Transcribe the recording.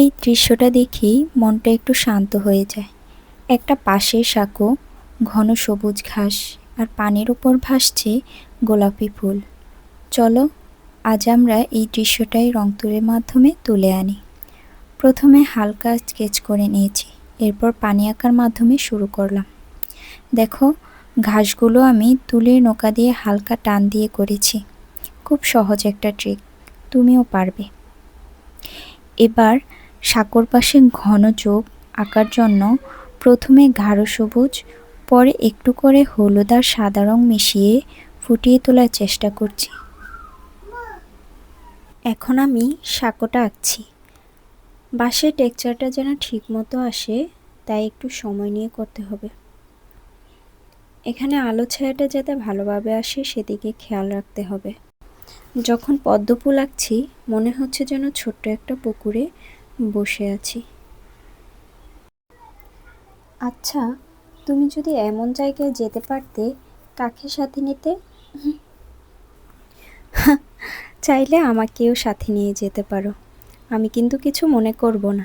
এই দৃশ্যটা দেখেই মনটা একটু শান্ত হয়ে যায়। একটা পাশের সাঁকো, ঘন সবুজ ঘাস আর পানির উপর ভাসছে গোলাপি ফুল। চলো আজ আমরা এই দৃশ্যটাই রং তুলির মাধ্যমে তুলে আনি। প্রথমে হালকা স্কেচ করে নিয়েছি, এরপর পানি আঁকার মাধ্যমে শুরু করলাম। দেখো, ঘাসগুলো আমি তুলির নৌকা দিয়ে হালকা টান দিয়ে করেছি। খুব সহজ একটা ট্রিক, তুমিও পারবে। এবার সাঁকোর পাশে ঘন চোখ আঁকার জন্য প্রথমে গাঢ় সবুজ, পরে একটু করে হলুদ আর সাদা রং মিশিয়ে ফুটিয়ে তোলার চেষ্টা করছি। এখন আমি সাঁকোটা আঁকছি। বাঁশের টেক্সচারটা যেন ঠিক মতো আসে, তাই একটু সময় নিয়ে করতে হবে। এখানে আলো ছায়াটা যাতে ভালোভাবে আসে সেদিকে খেয়াল রাখতে হবে। যখন পদ্ম ফুল আঁকছি মনে হচ্ছে যেন ছোট্ট একটা পুকুরে বসে আছি। আচ্ছা, তুমি যদি এমন জায়গায় যেতে পারতে, কাকে সাথে নিতে? চাইলে আমাকেও সাথে নিয়ে যেতে পারো, আমি কিন্তু কিছু মনে করব না।